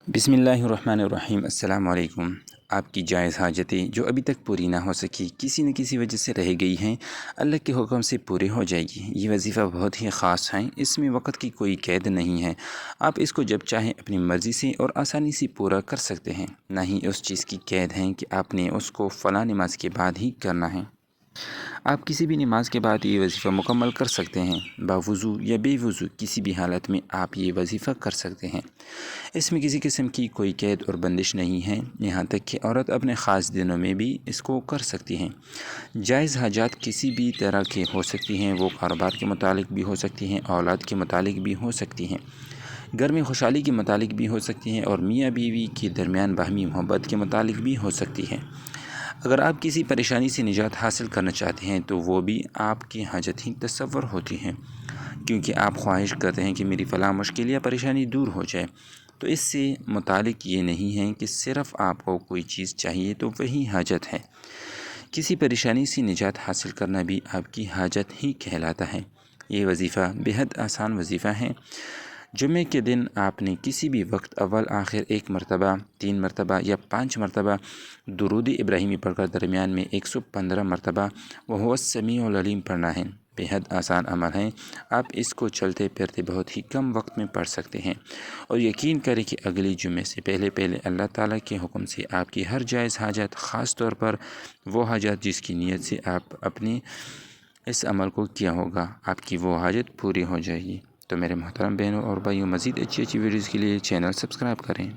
بسم اللہ الرحمن الرحیم۔ السلام علیکم۔ آپ کی جائز حاجتیں جو ابھی تک پوری نہ ہو سکی، کسی نہ کسی وجہ سے رہ گئی ہیں، اللہ کے حکم سے پوری ہو جائے گی۔ یہ وظیفہ بہت ہی خاص ہے، اس میں وقت کی کوئی قید نہیں ہے۔ آپ اس کو جب چاہیں اپنی مرضی سے اور آسانی سے پورا کر سکتے ہیں، نہ ہی اس چیز کی قید ہے کہ آپ نے اس کو فلاں نماز کے بعد ہی کرنا ہے۔ آپ کسی بھی نماز کے بعد یہ وظیفہ مکمل کر سکتے ہیں۔ باوضو یا بے وضو کسی بھی حالت میں آپ یہ وظیفہ کر سکتے ہیں۔ اس میں کسی قسم کی کوئی قید اور بندش نہیں ہے، یہاں تک کہ عورت اپنے خاص دنوں میں بھی اس کو کر سکتی ہیں۔ جائز حاجات کسی بھی طرح کی ہو سکتی ہیں، وہ کاروبار کے متعلق بھی ہو سکتی ہیں، اولاد کے متعلق بھی ہو سکتی ہیں، گھر میں خوشحالی کے متعلق بھی ہو سکتی ہیں، اور میاں بیوی کے درمیان باہمی محبت کے متعلق بھی ہو سکتی ہیں۔ اگر آپ کسی پریشانی سے نجات حاصل کرنا چاہتے ہیں تو وہ بھی آپ کی حاجت ہی تصور ہوتی ہیں، کیونکہ آپ خواہش کرتے ہیں کہ میری فلاں مشکل یا پریشانی دور ہو جائے۔ تو اس سے متعلق یہ نہیں ہے کہ صرف آپ کو کوئی چیز چاہیے تو وہی حاجت ہے۔ کسی پریشانی سے نجات حاصل کرنا بھی آپ کی حاجت ہی کہلاتا ہے۔ یہ وظیفہ بہت آسان وظیفہ ہے۔ جمعے کے دن آپ نے کسی بھی وقت اول آخر 1 مرتبہ، 3 مرتبہ یا 5 مرتبہ درود ابراہیمی پڑھ کر درمیان میں 115 مرتبہ وَهُوَ السَّمِيعُ الْعَلِيمُ پڑھنا ہے۔ بہت آسان عمل ہے۔ آپ اس کو چلتے پھرتے بہت ہی کم وقت میں پڑھ سکتے ہیں، اور یقین کریں کہ اگلی جمعے سے پہلے اللہ تعالیٰ کے حکم سے آپ کی ہر جائز حاجت، خاص طور پر وہ حاجت جس کی نیت سے آپ اپنے اس عمل کو کیا ہوگا، آپ کی وہ حاجت پوری ہو جائے گی۔ تو میرے محترم بہنوں اور بھائیوں، مزید اچھی ویڈیوز کے لیے چینل سبسکرائب کریں۔